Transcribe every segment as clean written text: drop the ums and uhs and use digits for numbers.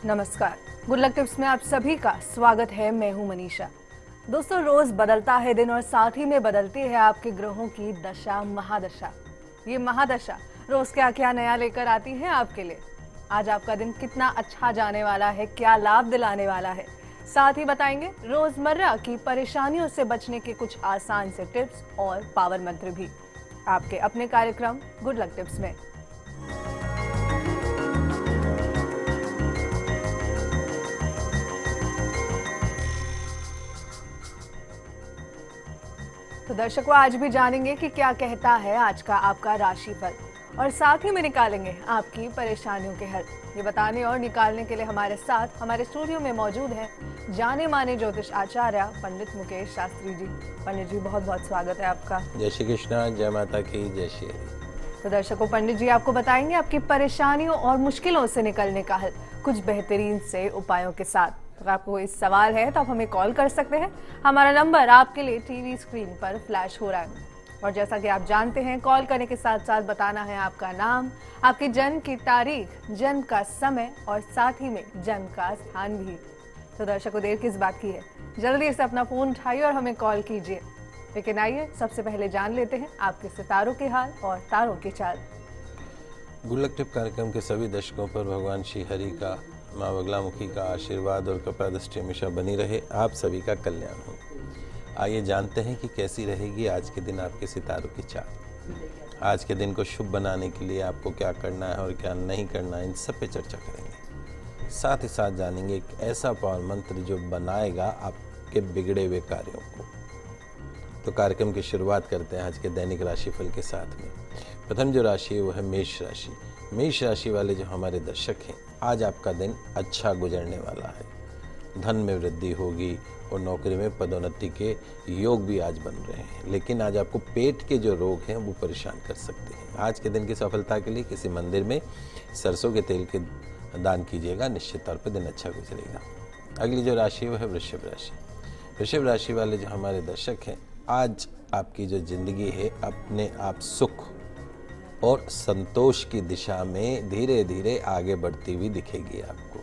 नमस्कार, good luck tips में आप सभी का स्वागत है। मैं हूं मनीषा। दोस्तों, रोज बदलता है दिन और साथ ही में बदलती है आपके ग्रहों की दशा, महादशा। ये महादशा रोज क्या क्या नया लेकर आती है आपके लिए। आज आपका दिन कितना अच्छा जाने वाला है, क्या लाभ दिलाने वाला है, साथ ही बताएंगे रोजमर्रा की परेशानियों से बचने के कुछ आसान से टिप्स और पावर मंत्र भी आपके अपने कार्यक्रम गुड लक टिप्स में। तो दर्शकों, आज भी जानेंगे कि क्या कहता है आज का आपका राशिफल और साथ ही में निकालेंगे आपकी परेशानियों के हल। ये बताने और निकालने के लिए हमारे साथ हमारे स्टूडियो में मौजूद हैं जाने माने ज्योतिष आचार्य पंडित मुकेश शास्त्री जी। पंडित जी, बहुत बहुत स्वागत है आपका। जय श्री कृष्ण, जय माता की, जय श्री हरि। तो दर्शकों, पंडित जी आपको बताएंगे आपकी परेशानियों और मुश्किलों से निकलने का हल कुछ बेहतरीन से उपायों के साथ। तो आपको कोई सवाल है तो आप हमें कॉल कर सकते हैं। हमारा नंबर आपके लिए टीवी स्क्रीन पर फ्लैश हो रहा है। और जैसा कि आप जानते हैं, कॉल करने के साथ साथ बताना है आपका नाम, आपकी जन्म की तारीख, जन्म का समय और साथ ही में जन्म का स्थान भी। तो दर्शकों, देर किस बात की है, जल्दी से अपना फोन उठाइए और हमें कॉल कीजिए। लेकिन आइए सबसे पहले जान लेते हैं आपके सितारों के हाल और तारों की चाल। गुड लक टिप कार्यक्रम के सभी दर्शकों पर भगवान श्री हरि का, माँ बगलामुखी का आशीर्वाद और कृपा दृष्टि हमेशा बनी रहे। आप सभी का कल्याण हो। आइए जानते हैं कि कैसी रहेगी आज के दिन आपके सितारों की चाल। आज के दिन को शुभ बनाने के लिए आपको क्या करना है और क्या नहीं करना है, इन सब पे चर्चा करेंगे। साथ ही साथ जानेंगे एक ऐसा पावर मंत्र जो बनाएगा आपके बिगड़े हुए कार्यों को। तो कार्यक्रम की शुरुआत करते हैं आज के दैनिक राशिफल के साथ में। प्रथम जो राशि है वो है मेष राशि। मेष राशि वाले जो हमारे दर्शक हैं, आज आपका दिन अच्छा गुजरने वाला है। धन में वृद्धि होगी और नौकरी में पदोन्नति के योग भी आज बन रहे हैं। लेकिन आज आपको पेट के जो रोग हैं वो परेशान कर सकते हैं। आज के दिन की सफलता के लिए किसी मंदिर में सरसों के तेल के दान कीजिएगा, निश्चित तौर पर दिन अच्छा गुजरेगा। अगली जो राशि है वो है वृषभ राशि। वृषभ राशि वाले जो हमारे दर्शक हैं, आज आपकी जो जिंदगी है अपने आप सुख और संतोष की दिशा में धीरे धीरे आगे बढ़ती हुई दिखेगी। आपको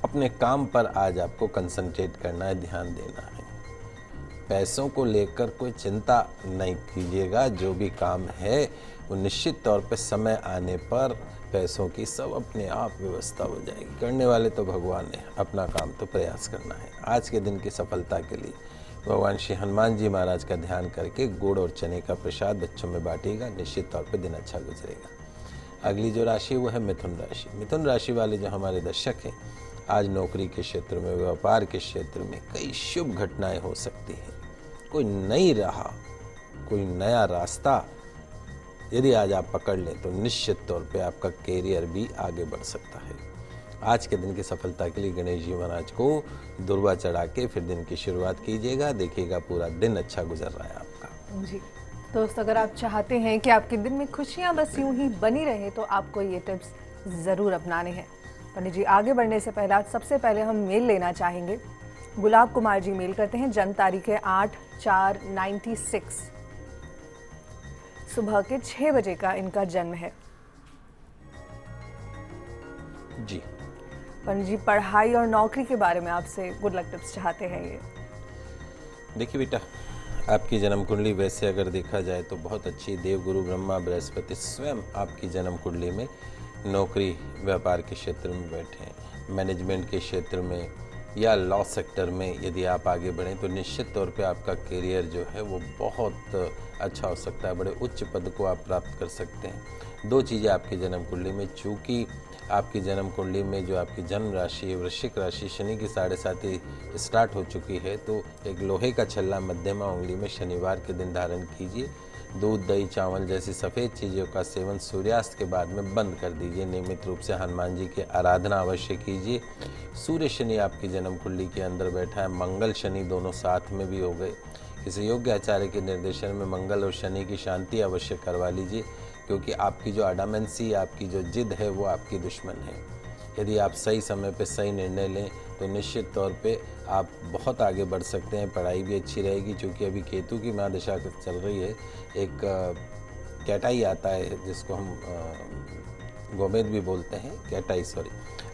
अपने काम पर आज आपको कंसंट्रेट करना है, ध्यान देना है। पैसों को लेकर कोई चिंता नहीं कीजिएगा। जो भी काम है वो निश्चित तौर पर समय आने पर पैसों की सब अपने आप व्यवस्था हो जाएगी। करने वाले तो भगवान है, अपना काम तो प्रयास करना है। आज के दिन की सफलता के लिए भगवान श्री हनुमान जी महाराज का ध्यान करके गुड़ और चने का प्रसाद बच्चों में बांटिएगा, निश्चित तौर पे दिन अच्छा गुजरेगा। अगली जो राशि है वो है मिथुन राशि। मिथुन राशि वाले जो हमारे दर्शक हैं, आज नौकरी के क्षेत्र में, व्यापार के क्षेत्र में कई शुभ घटनाएं हो सकती हैं। कोई नई राह, कोई नया रास्ता यदि आज आप पकड़ लें तो निश्चित तौर पे आपका कैरियर भी आगे बढ़ सकता है। आज के दिन की सफलता के लिए गणेश जी महाराज को दुर्वा चढ़ा के फिर दिन की शुरुआत कीजिएगा, देखिएगा पूरा दिन अच्छा गुजर रहा है आपका। जी दोस्तों, अगर आप चाहते हैं कि आपके दिन में खुशियां बस यूं ही बनी रहे तो आपको ये टिप्स जरूर अपनाने हैं। पंडित जी, आगे बढ़ने से पहले आज सबसे पहले हम मेल लेना चाहेंगे। गुलाब कुमार जी मेल करते हैं, जन्म तारीख है 8/4/96, सुबह के 6 बजे का इनका जन्म है। जी पंडित जी, पढ़ाई और नौकरी के बारे में आपसे गुड लक टिप्स चाहते हैं। ये देखिए बेटा, आपकी जन्म कुंडली वैसे अगर देखा जाए तो बहुत अच्छी। देवगुरु ब्रह्मा बृहस्पति स्वयं आपकी जन्म कुंडली में नौकरी व्यापार के क्षेत्र में बैठे हैं। मैनेजमेंट के क्षेत्र में या लॉ सेक्टर में यदि आप आगे बढ़ें तो निश्चित तौर पे आपका करियर जो है वो बहुत अच्छा हो सकता है। बड़े उच्च पद को आप प्राप्त कर सकते हैं। दो चीज़ें आपकी जन्म कुंडली में, चूँकि आपकी जन्म कुंडली में जो आपकी जन्म राशि है वृश्चिक राशि, शनि की 7.5 स्टार्ट हो चुकी है, तो एक लोहे का छल्ला मध्यमा उंगली में शनिवार के दिन धारण कीजिए। दूध, दही, चावल जैसी सफ़ेद चीज़ों का सेवन सूर्यास्त के बाद में बंद कर दीजिए। नियमित रूप से हनुमान जी की आराधना अवश्य कीजिए। सूर्य शनि आपकी जन्म कुंडली के अंदर बैठा है, मंगल शनि दोनों साथ में भी हो गए। किसी योग्य आचार्य के निर्देशन में मंगल और शनि की शांति अवश्य करवा लीजिए, क्योंकि आपकी जो अडामेंसी, आपकी जो जिद है वो आपकी दुश्मन है। यदि आप सही समय पे सही निर्णय लें तो निश्चित तौर पे आप बहुत आगे बढ़ सकते हैं। पढ़ाई भी अच्छी रहेगी, क्योंकि अभी केतु की महादशा चल रही है। एक कैटाई आता है जिसको हम गोमेद भी बोलते हैं, कैटाई सॉरी,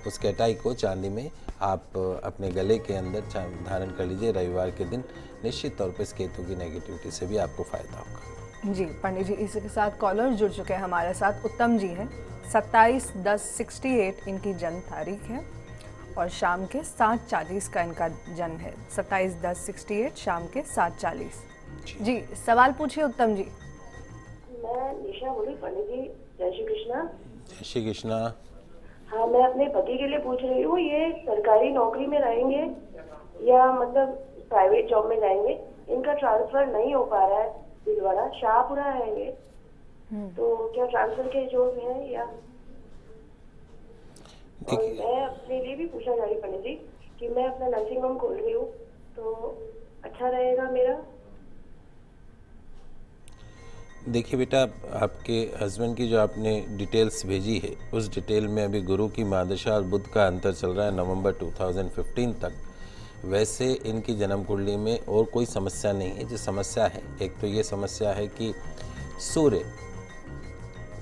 उस कैटाई को चांदी में आप अपने गले के अंदर धारण कर लीजिए रविवार के दिन। निश्चित तौर पर इस केतु की नेगेटिविटी से भी आपको फायदा होगा। जी पंडित जी, इसी के साथ कॉलर जुड़ चुके हैं हमारे साथ। उत्तम जी हैं, 27/10/68 इनकी जन्म तारीख है और शाम के 7:40 का इनका जन्म है। 27/10/68 शाम के 7:40। जी सवाल पूछिए उत्तम जी। मैं निशा बोली पंडित जी। जय श्री कृष्णा। जय श्री कृष्णा। हाँ, मैं अपने पति के लिए पूछ रही हूँ, ये सरकारी नौकरी में रहेंगे या मतलब प्राइवेट जॉब में जाएंगे? इनका ट्रांसफर नहीं हो पा रहा है दिलवाड़ा, शाहपुरा है ये, तो क्या ट्रांसफर के जोर में है या? और मैं अपने लिए भी पूछना चाह रही पंडित जी कि मैं अपना नर्सिंग होम खोल रही हूँ, तो अच्छा रहेगा मेरा? देखिए बेटा, आपके हस्बैंड की जो आपने डिटेल्स भेजी है उस डिटेल में अभी गुरु की महादशा और बुध का अंतर चल रहा है नवंबर 2015 तक। वैसे इनकी जन्म कुंडली में और कोई समस्या नहीं है। जो समस्या है, एक तो ये समस्या है कि सूर्य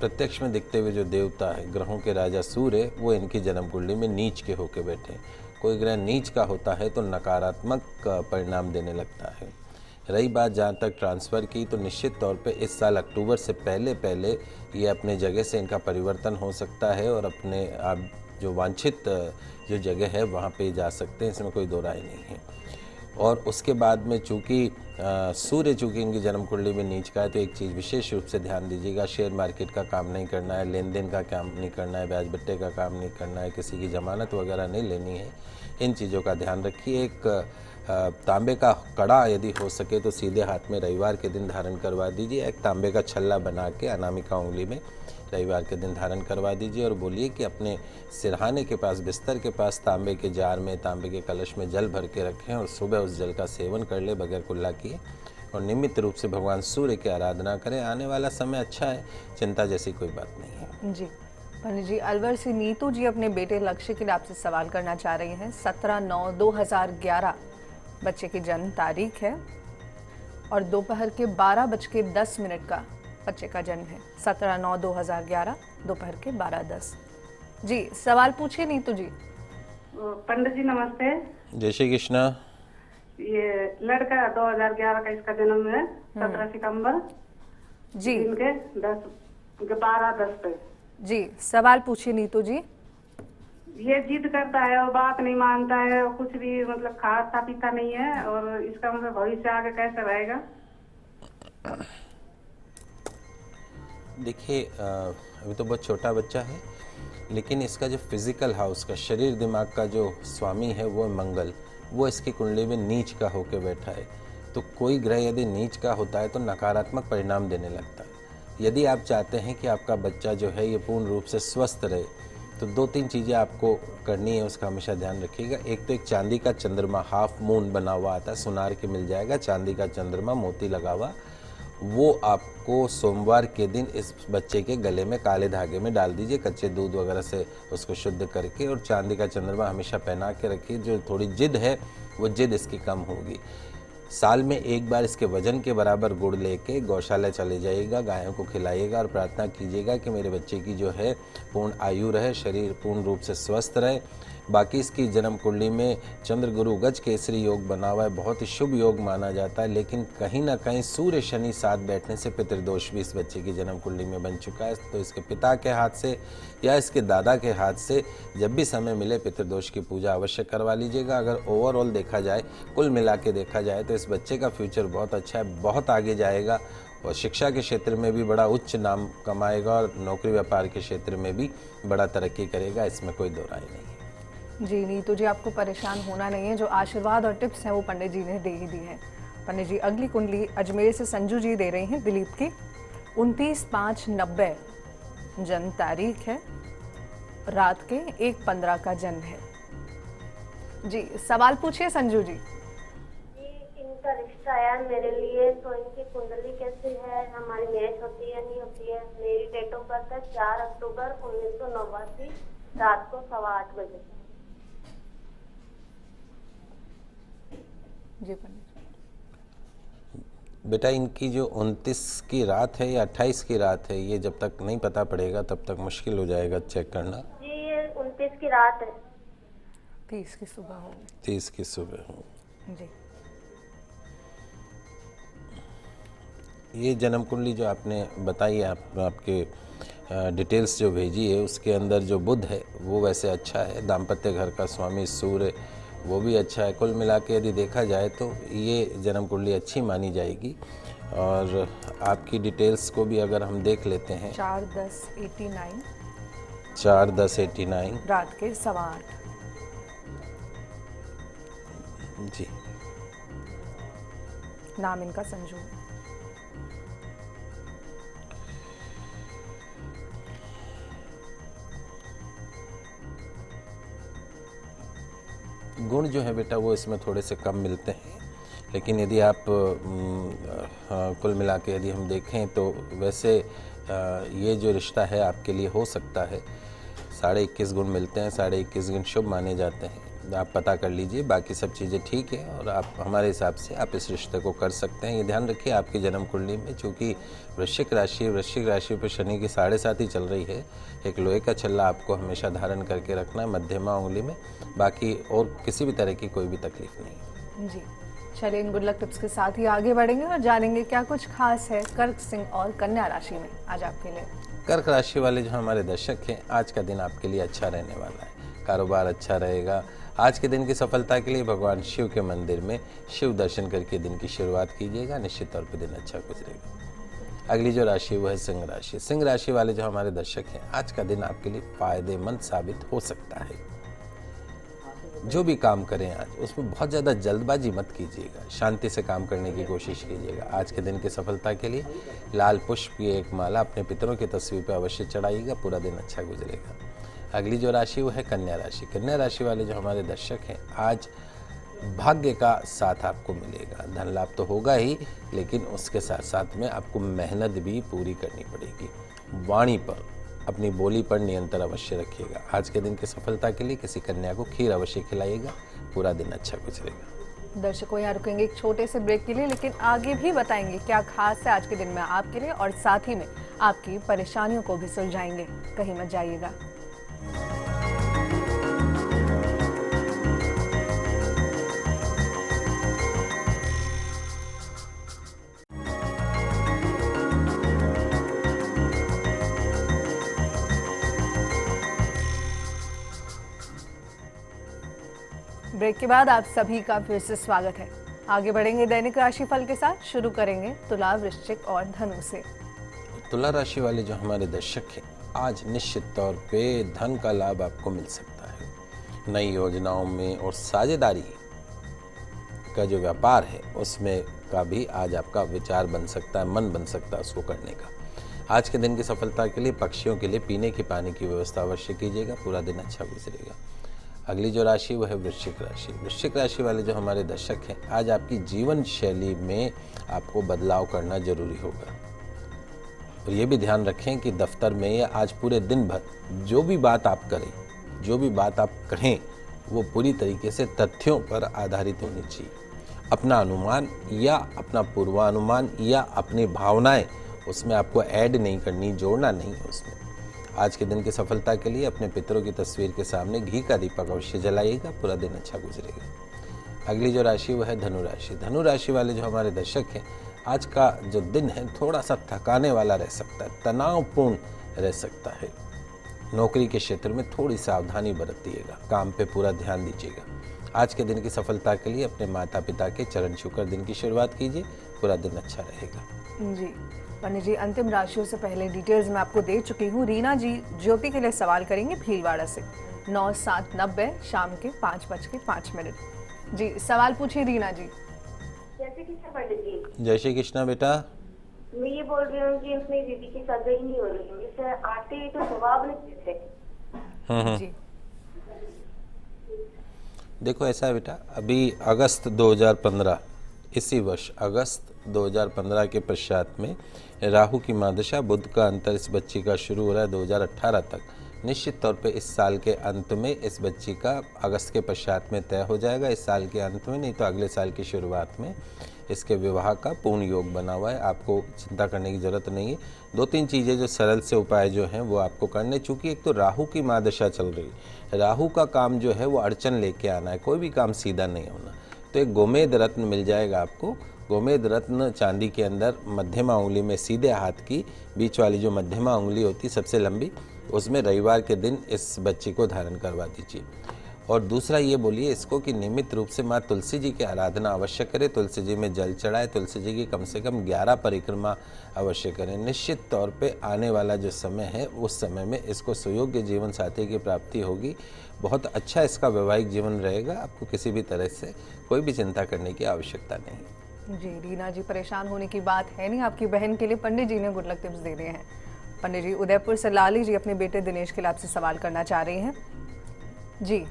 प्रत्यक्ष में दिखते हुए जो देवता है, ग्रहों के राजा सूर्य, वो इनकी जन्म कुंडली में नीच के होके बैठे। कोई ग्रह नीच का होता है तो नकारात्मक परिणाम देने लगता है। रही बात जहाँ तक ट्रांसफ़र की, तो निश्चित तौर पे इस साल अक्टूबर से पहले ये अपने जगह से इनका परिवर्तन हो सकता है और अपने आप जो वांछित जो जगह है वहाँ पे जा सकते हैं, इसमें कोई दो राय नहीं है। और उसके बाद में चूँकि सूर्य चूँकि इनकी जन्म कुंडली में नीच का है, तो एक चीज़ विशेष रूप से ध्यान दीजिएगा, शेयर मार्केट का काम नहीं करना है, लेन देन का काम नहीं करना है, ब्याज बट्टे का काम नहीं करना है, किसी की ज़मानत वगैरह नहीं लेनी है। इन चीज़ों का ध्यान रखिए। एक तांबे का कड़ा यदि हो सके तो सीधे हाथ में रविवार के दिन धारण करवा दीजिए। एक तांबे का छल्ला बना के अनामिका उंगली में रविवार के दिन धारण करवा दीजिए और बोलिए कि अपने सिरहाने के पास, बिस्तर के पास तांबे के जार में, तांबे के कलश में जल भर के रखें और सुबह उस जल का सेवन कर ले बगैर कुल्ला किए और नियमित रूप से भगवान सूर्य की आराधना करें। आने वाला समय अच्छा है, चिंता जैसी कोई बात नहीं है। जी पंडित जी, अलवर से नीतू जी अपने बेटे लक्ष्य के लिए आपसे सवाल करना चाह रही हैं। 17/9/2011 बच्चे की जन्म तारीख है और दोपहर के 12:10 का बच्चे का जन्म है। 17/9/2011 दोपहर के 12:10। जी सवाल पूछिए नीतू जी। पंडित जी नमस्ते। जय श्री कृष्णा। ये लड़का 2011 का इसका जन्म है, 17 सितंबर जी दिन के 12:10 पे। जी सवाल पूछिए नीतू जी। ये जिद करता है और बात नहीं मानता है और कुछ भी मतलब खाता पीता नहीं है, और इसका मतलब भविष्य आगे कैसे रहेगा? देखिए, अभी तो बहुत छोटा बच्चा है, लेकिन इसका जो फिजिकल हाउस का, शरीर दिमाग का जो स्वामी है वो मंगल, वो इसकी कुंडली में नीच का होके बैठा है। तो कोई ग्रह यदि नीच का होता है तो नकारात्मक परिणाम देने लगता है। यदि आप चाहते हैं कि आपका बच्चा जो है ये पूर्ण रूप से स्वस्थ रहे, तो 2-3 चीज़ें आपको करनी है, उसका हमेशा ध्यान रखिएगा। एक तो एक चांदी का चंद्रमा हाफ मून बना हुआ आता है, सुनार के मिल जाएगा, चांदी का चंद्रमा मोती लगा हुआ, वो आपको सोमवार के दिन इस बच्चे के गले में काले धागे में डाल दीजिए, कच्चे दूध वगैरह से उसको शुद्ध करके, और चांदी का चंद्रमा हमेशा पहना के रखिए। जो थोड़ी जिद है वो जिद इसकी कम होगी। साल में एक बार इसके वजन के बराबर गुड़ लेके गौशाला चले जाइएगा, गायों को खिलाइएगा और प्रार्थना कीजिएगा कि मेरे बच्चे की जो है पूर्ण आयु रहे, शरीर पूर्ण रूप से स्वस्थ रहे। बाकी इसकी जन्म कुंडली में चंद्र गुरु गज केसरी योग बना हुआ है, बहुत ही शुभ योग माना जाता है, लेकिन कहीं ना कहीं सूर्य शनि साथ बैठने से पितृदोष भी इस बच्चे की जन्म कुंडली में बन चुका है। तो इसके पिता के हाथ से या इसके दादा के हाथ से जब भी समय मिले पितृदोष की पूजा अवश्य करवा लीजिएगा। अगर ओवरऑल देखा जाए, कुल मिला के देखा जाए, तो इस बच्चे का फ्यूचर बहुत अच्छा है, बहुत आगे जाएगा और शिक्षा के क्षेत्र में भी बड़ा उच्च नाम कमाएगा और नौकरी व्यापार के क्षेत्र में भी बड़ा तरक्की करेगा, इसमें कोई दो राय नहीं है। जी नीतू जी, आपको परेशान होना नहीं है, जो आशीर्वाद और टिप्स हैं वो पंडित जी ने दे ही दी हैं। पंडित जी अगली कुंडली अजमेर से संजू जी दे रही हैं, दिलीप की 29/5/90 जन्म तारीख है, रात के 1:15 का जन्म है। जी सवाल पूछिए संजू जी। इनका रिश्ता आया मेरे लिए, तो इनकी कुंडली कैसी है, हमारी मैच होती है नहीं होती है? मेरी डेट ऑफ बर्थ है 4 अक्टूबर 1989 रात को 8:15 बजे। जी पंडित बेटा इनकी जो 29 की रात है या 28 की रात है, ये जब तक नहीं पता पड़ेगा तब तक मुश्किल हो जाएगा चेक करना। जी ये 29 की रात है। 30 की सुबह होगी। 30 की सुबह हो। जी ये जन्म कुंडली जो आपने बताई है, आपके डिटेल्स जो भेजी है, उसके अंदर जो बुध है वो वैसे अच्छा है, दाम्पत्य घर का स्वामी सूर्य वो भी अच्छा है। कुल मिला के यदि देखा जाए तो ये जन्म कुंडली अच्छी मानी जाएगी। और आपकी डिटेल्स को भी अगर हम देख लेते हैं, 4/10/89 4/10/89 रात के 8:15। जी। नाम इनका संजू। गुण जो है बेटा वो इसमें थोड़े से कम मिलते हैं, लेकिन यदि आप कुल मिला के यदि हम देखें तो वैसे ये जो रिश्ता है आपके लिए हो सकता है। 21.5 गुण मिलते हैं, 21.5 गुण शुभ माने जाते हैं। आप पता कर लीजिए, बाकी सब चीज़ें ठीक है और आप हमारे हिसाब से आप इस रिश्ते को कर सकते हैं। ये ध्यान रखिए आपकी जन्म कुंडली में चूँकि वृश्चिक राशि पर शनि की 7.5 ही चल रही है, एक लोहे का छल्ला आपको हमेशा धारण करके रखना है मध्यमा उंगली में, बाकी और किसी भी तरह की कोई भी तकलीफ नहीं। जी चलिए, इन गुड लक टिप्स के साथ ही आगे बढ़ेंगे और जानेंगे क्या कुछ खास है कर्क सिंह और कन्या राशि में आज आपके लिए। कर्क राशि वाले जो हमारे दर्शक हैं, आज का दिन आपके लिए अच्छा रहने वाला है, कारोबार अच्छा रहेगा। आज के दिन की सफलता के लिए भगवान शिव के मंदिर में शिव दर्शन करके दिन की शुरुआत कीजिएगा, निश्चित तौर पर दिन अच्छा गुजरेगा। अगली जो राशि वो है सिंह राशि। सिंह राशि वाले जो हमारे दर्शक हैं, आज का दिन आपके लिए फायदेमंद साबित हो सकता है। जो भी काम करें आज उसमें बहुत ज़्यादा जल्दबाजी मत कीजिएगा, शांति से काम करने की कोशिश कीजिएगा। आज के दिन की सफलता के लिए लाल पुष्प की एक माला अपने पितरों की तस्वीर पर अवश्य चढ़ाइएगा, पूरा दिन अच्छा गुजरेगा। अगली जो राशि वो है कन्या राशि। कन्या राशि वाले जो हमारे दर्शक हैं, आज भाग्य का साथ आपको मिलेगा। धन लाभ तो होगा ही, लेकिन उसके साथ साथ में आपको मेहनत भी पूरी करनी पड़ेगी। वाणी पर, अपनी बोली पर नियंत्रण अवश्य रखिएगा। आज के दिन की सफलता के लिए किसी कन्या को खीर अवश्य खिलाइएगा, पूरा दिन अच्छा गुजरेगा। दर्शकों, यहाँ रुकेंगे एक छोटे से ब्रेक के लिए, लेकिन आगे भी बताएंगे क्या खास है आज के दिन में आपके लिए और साथ ही में आपकी परेशानियों को भी सुलझाएंगे। कहीं मत जाइएगा। ब्रेक के बाद आप सभी का फिर से स्वागत है। आगे बढ़ेंगे दैनिक राशिफल के साथ। शुरू करेंगे तुला, वृश्चिक और धनु से। तुला राशि वाले जो हमारे दर्शक हैं, आज निश्चित तौर पे धन का लाभ आपको मिल सकता है। नई योजनाओं में और साझेदारी का जो व्यापार है उसमें का भी आज आपका विचार बन सकता है, मन बन सकता है उसको करने का। आज के दिन की सफलता के लिए पक्षियों के लिए पीने की पानी की व्यवस्था अवश्य कीजिएगा, पूरा दिन अच्छा गुजरेगा। अगली जो राशि वो है वृश्चिक राशि। वृश्चिक राशि वाले जो हमारे दर्शक हैं, आज आपकी जीवन शैली में आपको बदलाव करना जरूरी होगा। और ये भी ध्यान रखें कि दफ्तर में या आज पूरे दिन भर जो भी बात आप करें, जो भी बात आप कहें, वो पूरी तरीके से तथ्यों पर आधारित होनी चाहिए। अपना अनुमान या अपना पूर्वानुमान या अपनी भावनाएं उसमें आपको ऐड नहीं करनी, जोड़ना नहीं है उसमें। आज के दिन की सफलता के लिए अपने पितरों की तस्वीर के सामने घी का दीपक अवश्य जलाइएगा, पूरा दिन अच्छा गुजरेगा। अगली जो राशि वो है धनु राशि। धनु राशि वाले जो हमारे दर्शक हैं, आज का जो दिन है थोड़ा सा थकाने वाला रह सकता है, तनावपूर्ण रह सकता है। नौकरी के क्षेत्र में थोड़ी सावधानी बरतिएगा, काम पे पूरा ध्यान दीजिएगा। आज के दिन की सफलता के लिए अपने माता पिता के चरण छूकर दिन की शुरुआत कीजिए, पूरा दिन अच्छा रहेगा। जी पंडित जी, अंतिम राशियों से पहले डिटेल्स मैं आपको दे चुकी हूँ। रीना जी ज्योति के लिए सवाल करेंगे भीलवाड़ा से। 9/7/90 शाम के 5:05। जी सवाल पूछिए रीना जी। जैसे कि पंडित जी, जय श्री कृष्णा बेटा। मैं ये बोल रही हूँ कि उसमें दीदी की सर्जरी नहीं हो रही है, जैसे आते तो जवाब नहीं देते। जी देखो ऐसा है बेटा, अभी अगस्त 2015, इसी वर्ष अगस्त 2015 के पश्चात में राहु की महादशा, बुध का अंतर इस बच्ची का शुरू हो रहा है 2018 तक। निश्चित तौर पे इस साल के अंत में इस बच्ची का अगस्त के पश्चात में तय हो जाएगा। इस साल के अंत में नहीं तो अगले साल की शुरुआत में इसके विवाह का पूर्ण योग बना हुआ है। आपको चिंता करने की ज़रूरत नहीं है। 2-3 चीज़ें जो सरल से उपाय जो हैं वो आपको करने, चूँकि एक तो राहु की महादशा चल रही है, राहु का काम जो है वो अड़चन लेके आना है, कोई भी काम सीधा नहीं होना। तो एक गोमेद रत्न मिल जाएगा आपको। गोमेद रत्न चांदी के अंदर मध्यमा उंगली में सीधे हाथ की बीच वाली जो मध्यमा उंगली होती है सबसे लंबी, उसमें रविवार के दिन इस बच्ची को धारण करवा दीजिए। और दूसरा ये बोलिए इसको कि नियमित रूप से माँ तुलसी जी की आराधना अवश्य करें, तुलसी जी में जल चढ़ाए, तुलसी जी की कम से कम 11 परिक्रमा अवश्य करें। निश्चित तौर पे आने वाला जो समय है उस समय में इसको सुयोग्य जीवन साथी की प्राप्ति होगी। बहुत अच्छा इसका वैवाहिक जीवन रहेगा। आपको किसी भी तरह से कोई भी चिंता करने की आवश्यकता नहीं। जी रीना जी, परेशान होने की बात है नहीं। आपकी बहन के लिए पंडित जी ने गुड लक टिप्स दे रहे हैं। पंडित जी उदयपुर से लाली जी अपने बेटे दिनेश के लिए आपसे सवाल करना चाह रही हैं। जी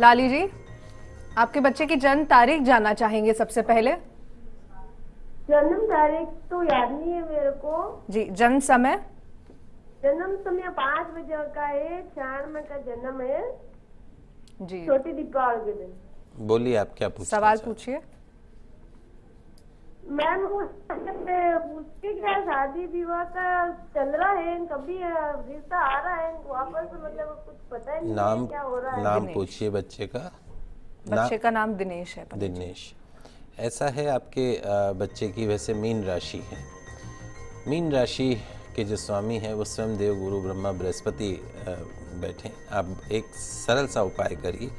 लाली जी, आपके बच्चे की जन्म तारीख जानना चाहेंगे सबसे पहले। जन्म तारीख तो याद नहीं है मेरे को। जी जन्म समय। जन्म समय 5 बजे का है, 4 में का जन्म है, जी छोटी दीपावली के दिन। बोलिए आप क्या पूछना सवाल चाहते हैं? पूछिए। मैम उसके क्या शादी विवाह का चल रहा है, कभी रिश्ता आ रहा है वापस, मतलब कुछ पता ही नहीं है क्या हो रहा है। नाम दिनेश। पूछिए बच्चे का। बच्चे का नाम दिनेश है। दिनेश। ऐसा है आपके बच्चे की वैसे मीन राशि है। मीन राशि के जो स्वामी हैं वो स्वयं देव गुरु ब्रह्मा बृहस्पति बैठे। आप एक सरल सा उपाय करिए,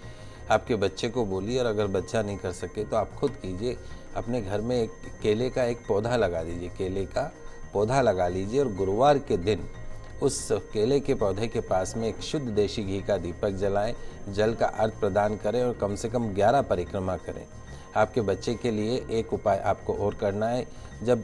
आपके बच्चे को बोलिए, और अगर बच्चा नहीं कर सके तो आप खुद कीजिए। अपने घर में एक केले का एक पौधा लगा दीजिए, केले का पौधा लगा लीजिए, और गुरुवार के दिन उस केले के पौधे के पास में एक शुद्ध देशी घी का दीपक जलाएं, जल का अर्घ प्रदान करें और कम से कम 11 परिक्रमा करें। आपके बच्चे के लिए एक उपाय आपको और करना है। जब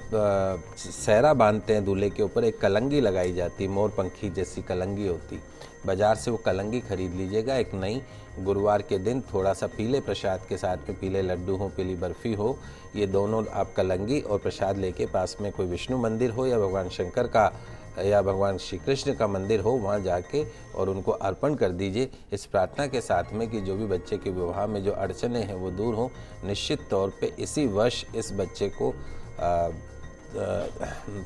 सहरा बांधते हैं दूल्हे के ऊपर, एक कलंगी लगाई जाती, मोर पंखी जैसी कलंगी होती, बाजार से वो कलंगी खरीद लीजिएगा एक नई। गुरुवार के दिन थोड़ा सा पीले प्रसाद के साथ में, पीले लड्डू हो, पीली बर्फ़ी हो, ये दोनों आप कलंगी और प्रसाद लेके पास में कोई विष्णु मंदिर हो या भगवान शंकर का या भगवान श्री कृष्ण का मंदिर हो, वहाँ जाके और उनको अर्पण कर दीजिए, इस प्रार्थना के साथ में कि जो भी बच्चे के विवाह में जो अड़चने हैं वो दूर हों। निश्चित तौर पे इसी वर्ष इस बच्चे को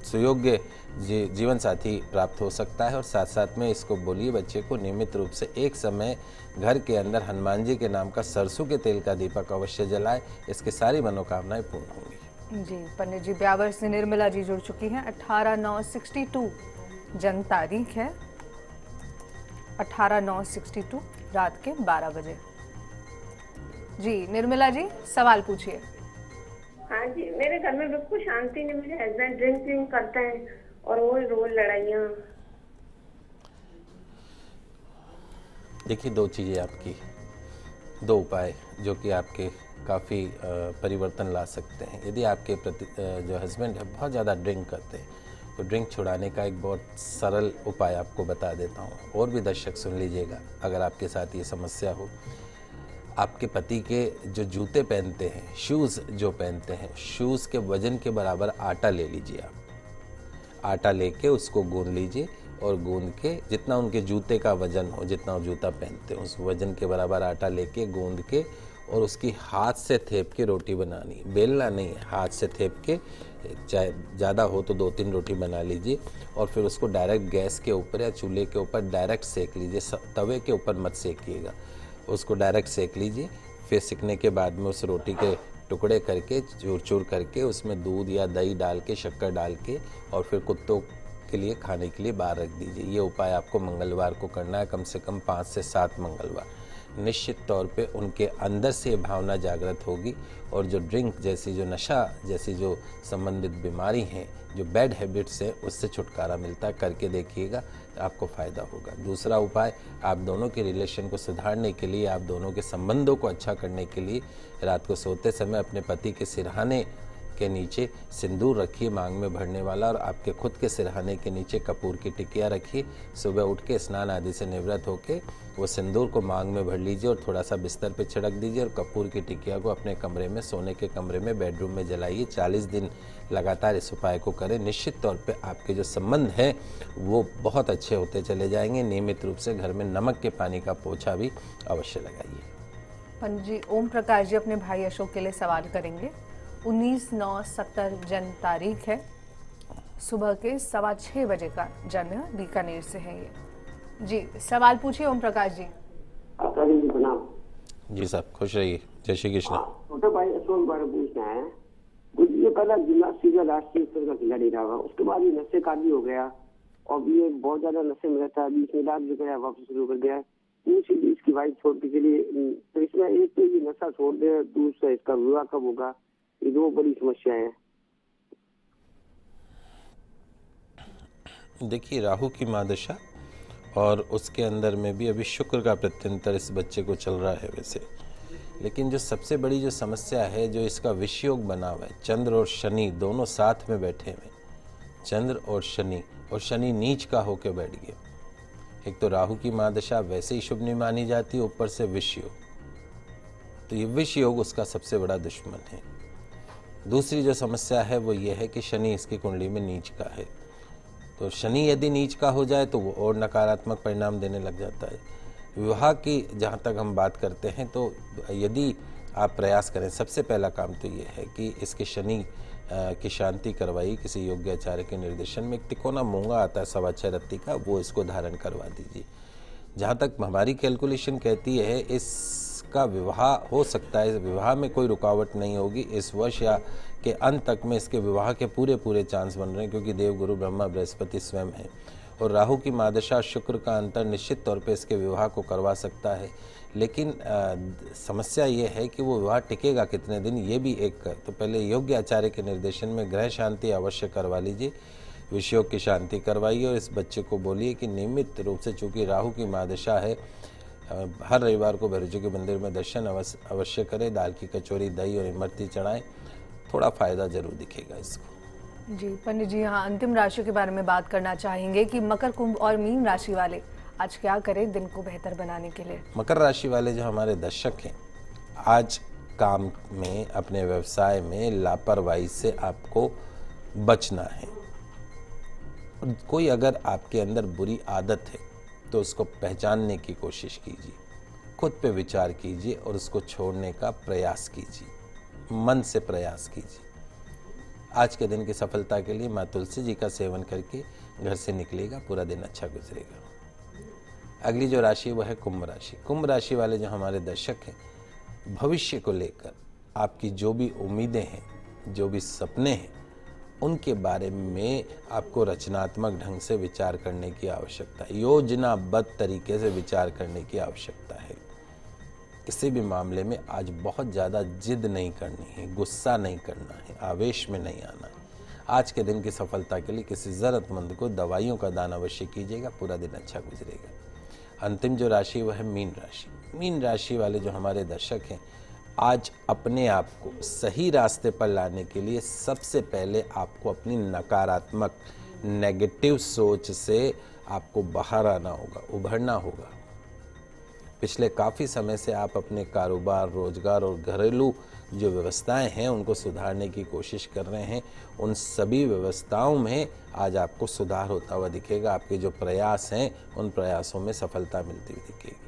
सुयोग्य जीवन साथी प्राप्त हो सकता है। और साथ साथ में इसको बोलिए बच्चे को नियमित रूप से एक समय घर के अंदर हनुमान जी के नाम का सरसों के तेल का दीपक अवश्य जलाए, इसकी सारी मनोकामनाएं पूर्ण होंगी। जी पंडित जी ब्यावर से निर्मला जी जुड़ चुकी हैं। 18/9/62 जन्म तारीख है, 18/9/62 रात के 12 बजे। जी निर्मला जी सवाल पूछिए। हाँ जी, मेरे घर में बिल्कुल शांति नहीं, मेरे हस्बैंड ड्रिंकिंग करते हैं और रोज लड़ाइयाँ। देखिए 2 चीज़ें आपकी, 2 उपाय जो कि आपके काफ़ी परिवर्तन ला सकते हैं। यदि आपके प्रति जो हस्बैंड है बहुत ज़्यादा ड्रिंक करते हैं तो ड्रिंक छुड़ाने का एक बहुत सरल उपाय आपको बता देता हूँ, और भी दर्शक सुन लीजिएगा अगर आपके साथ ये समस्या हो। आपके पति के जो जूते पहनते हैं, शूज़ जो पहनते हैं, शूज़ के वजन के बराबर आटा ले लीजिए। आप आटा लेके उसको गूंद लीजिए, और गूंद के जितना उनके जूते का वजन हो, जितना वो जूता पहनते हैं उस वजन के बराबर आटा लेके गूंद के और उसकी हाथ से थेप के रोटी बनानी, बेलना नहीं, हाथ से थेप के, चाहे ज़्यादा हो तो 2-3 रोटी बना लीजिए, और फिर उसको डायरेक्ट गैस के ऊपर या चूल्हे के ऊपर डायरेक्ट सेक लीजिए। तवे के ऊपर मत सेकिएगा, उसको डायरेक्ट सेक लीजिए। फिर सेकने के बाद में उस रोटी के टुकड़े करके चूर चूर करके उसमें दूध या दही डाल के, शक्कर डाल के, और फिर कुत्तों के लिए खाने के लिए बाहर रख दीजिए। ये उपाय आपको मंगलवार को करना है, कम से कम 5 से 7 मंगलवार। निश्चित तौर पे उनके अंदर से भावना जागृत होगी, और जो ड्रिंक जैसी, जो नशा जैसी जो संबंधित बीमारी हैं, जो बैड हैबिट्स है, उससे छुटकारा मिलता है। करके देखिएगा, आपको फ़ायदा होगा। दूसरा उपाय, आप दोनों के रिलेशन को सुधारने के लिए, आप दोनों के संबंधों को अच्छा करने के लिए रात को सोते समय अपने पति के सिरहाने के नीचे सिंदूर रखिए मांग में भरने वाला, और आपके खुद के सिरहाने के नीचे कपूर की टिकिया रखिए। सुबह उठ के स्नान आदि से निवृत्त होके वो सिंदूर को मांग में भर लीजिए और थोड़ा सा बिस्तर पे छिड़क दीजिए, और कपूर की टिकिया को अपने कमरे में, सोने के कमरे में, बेडरूम में जलाइए। 40 दिन लगातार इस उपाय को करें। निश्चित तौर पे आपके जो संबंध हैं वो बहुत अच्छे होते चले जाएंगे। नियमित रूप से घर में नमक के पानी का पोछा भी अवश्य लगाइए। पंडित जी, ओम प्रकाश जी अपने भाई अशोक के लिए सवाल करेंगे। 19/9/70 जन्म तारीख है, सुबह के 6:15 बजे का जन्म है, बीकानेर से है ये। जी सवाल पूछिए ओम प्रकाश जी। आपका भी प्रणाम। जी साहब, खुश रहिए। जय श्री कृष्ण। छोटे भाई अशोक बारे पूछना है। कुछ ये पहला जिम्नास्टिक का राष्ट्रीय स्तर का खिलाड़ी रहा हुआ, उसके बाद ये नशे का आदी हो गया और ये बहुत ज्यादा नशे में रहता है। बीच में इलाज भी कराया, वापस शुरू कर दिया। इसकी वाइफ छोड़ने के लिए, तो इसमें एक तो ये नशा छोड़ दे, दूसरा इसका विवाह कब होगा, ये दो बड़ी समस्या है। देखिए, राहु की महादशा और उसके अंदर में भी अभी शुक्र का प्रत्यंतर इस बच्चे को चल रहा है वैसे, लेकिन जो सबसे बड़ी जो समस्या है, जो इसका विषयोग बना हुआ है, चंद्र और शनि दोनों साथ में बैठे हुए, चंद्र और शनि नीच का होके बैठ गया। एक तो राहु की महादशा वैसे ही शुभ नहीं मानी जाती, ऊपर से विषयोग, तो ये विषयोग उसका सबसे बड़ा दुश्मन है। दूसरी जो समस्या है वो ये है कि शनि इसकी कुंडली में नीच का है, तो शनि यदि नीच का हो जाए तो वो और नकारात्मक परिणाम देने लग जाता है। विवाह की जहाँ तक हम बात करते हैं, तो यदि आप प्रयास करें, सबसे पहला काम तो ये है कि इसके शनि की शांति करवाई किसी योग्य आचार्य के निर्देशन में। एक तिकोना मूंगा आता है 6.25 रत्ती का, वो इसको धारण करवा दीजिए। जहाँ तक हमारी कैलकुलेशन कहती है, इसका विवाह हो सकता है, विवाह में कोई रुकावट नहीं होगी। इस वर्ष या के अंत तक में इसके विवाह के पूरे चांस बन रहे हैं, क्योंकि देवगुरु ब्रह्मा बृहस्पति स्वयं है और राहु की महादशा शुक्र का अंतर निश्चित तौर पे इसके विवाह को करवा सकता है। लेकिन समस्या ये है कि वो विवाह टिकेगा कितने दिन, ये भी एक, तो पहले योग्य आचार्य के निर्देशन में ग्रह शांति अवश्य करवा लीजिए, विषयोग की शांति करवाइए और इस बच्चे को बोलिए कि नियमित रूप से, चूँकि राहु की महादशा है, हर रविवार को भैरव जी के मंदिर में दर्शन अवश्य करें, दाल की कचौरी, दही और इमरती चढ़ाएं, थोड़ा फायदा जरूर दिखेगा इसको। जी पंडित जी, यहाँ अंतिम राशि के बारे में बात करना चाहेंगे कि मकर, कुंभ और मीन राशि वाले आज क्या करें दिन को बेहतर बनाने के लिए। मकर राशि वाले जो हमारे दर्शक हैं, आज काम में, अपने व्यवसाय में लापरवाही से आपको बचना है। कोई अगर आपके अंदर बुरी आदत है तो उसको पहचानने की कोशिश कीजिए, खुद पे विचार कीजिए और उसको छोड़ने का प्रयास कीजिए, मन से प्रयास कीजिए। आज के दिन की सफलता के लिए माँ तुलसी जी का सेवन करके घर से निकलेगा, पूरा दिन अच्छा गुजरेगा। अगली जो राशि वह है कुंभ राशि। कुंभ राशि वाले जो हमारे दर्शक हैं, भविष्य को लेकर आपकी जो भी उम्मीदें हैं, जो भी सपने हैं, उनके बारे में आपको रचनात्मक ढंग से विचार करने की आवश्यकता है, योजनाबद्ध तरीके से विचार करने की आवश्यकता है। किसी भी मामले में आज बहुत ज़्यादा जिद नहीं करनी है, गुस्सा नहीं करना है, आवेश में नहीं आना है। आज के दिन की सफलता के लिए किसी ज़रूरतमंद को दवाइयों का दान अवश्य कीजिएगा, पूरा दिन अच्छा गुजरेगा। अंतिम जो राशि वह है मीन राशि। मीन राशि वाले जो हमारे दर्शक हैं, आज अपने आप को सही रास्ते पर लाने के लिए सबसे पहले आपको अपनी नकारात्मक नेगेटिव सोच से आपको बाहर आना होगा, उभरना होगा। पिछले काफ़ी समय से आप अपने कारोबार, रोजगार और घरेलू जो व्यवस्थाएं हैं उनको सुधारने की कोशिश कर रहे हैं। उन सभी व्यवस्थाओं में आज आपको सुधार होता हुआ दिखेगा। आपके जो प्रयास हैं उन प्रयासों में सफलता मिलती हुई दिखेगी।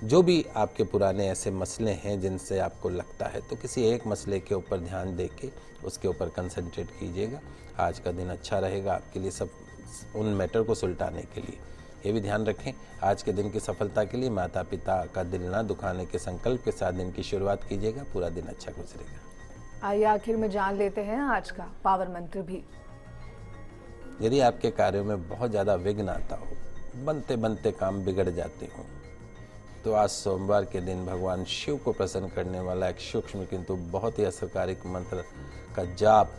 जो भी आपके पुराने ऐसे मसले हैं जिनसे आपको लगता है, तो किसी एक मसले के ऊपर ध्यान दे के उसके ऊपर कंसंट्रेट कीजिएगा। आज का दिन अच्छा रहेगा आपके लिए, सब उन मैटर को सुलटाने के लिए। ये भी ध्यान रखें, आज के दिन की सफलता के लिए माता पिता का दिल ना दुखाने के संकल्प के साथ दिन की शुरुआत कीजिएगा, पूरा दिन अच्छा गुजरेगा। आइए आखिर में जान लेते हैं आज का पावर मंत्र भी। यदि आपके कार्यों में बहुत ज़्यादा विघ्न आता हो, बनते बनते काम बिगड़ जाते हों, तो आज सोमवार के दिन भगवान शिव को प्रसन्न करने वाला एक सूक्ष्म किंतु बहुत ही असरकारी मंत्र का जाप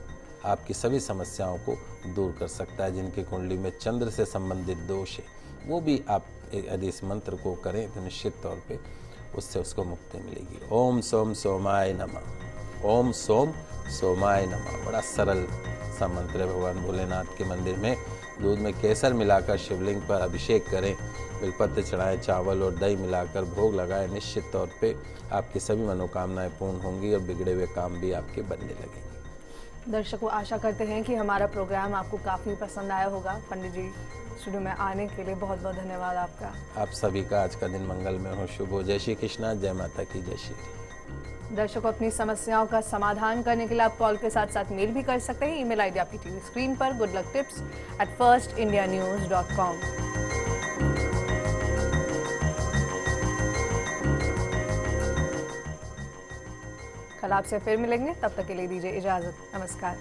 आपकी सभी समस्याओं को दूर कर सकता है। जिनकी कुंडली में चंद्र से संबंधित दोष है, वो भी आप यदि इस मंत्र को करें तो निश्चित तौर पे उससे उसको मुक्ति मिलेगी। ओम सोम सोमाय नमः। ओम सोम सोमाय नमः। बड़ा सरल सा मंत्र है। भगवान भोलेनाथ के मंदिर में दूध में केसर मिलाकर शिवलिंग पर अभिषेक करें, बिलपत्र चढ़ाएं, चावल और दही मिलाकर भोग लगाएं। निश्चित तौर पे आपकी सभी मनोकामनाएं पूर्ण होंगी और बिगड़े हुए काम भी आपके बनने लगेंगे। दर्शकों, आशा करते हैं कि हमारा प्रोग्राम आपको काफ़ी पसंद आया होगा। पंडित जी, स्टूडियो में आने के लिए बहुत बहुत धन्यवाद आपका। आप सभी का आज का दिन मंगलमय हो, शुभ हो। जय श्री कृष्णा, जय माता की, जय श्री हरि। दर्शकों, अपनी समस्याओं का समाधान करने के लिए आप कॉल के साथ साथ मेल भी कर सकते हैं। ईमेल आईडी आपकी टीवी स्क्रीन पर goodlucktips@firstindianews.com। कल आपसे फिर मिलेंगे, तब तक के लिए दीजिए इजाजत। नमस्कार।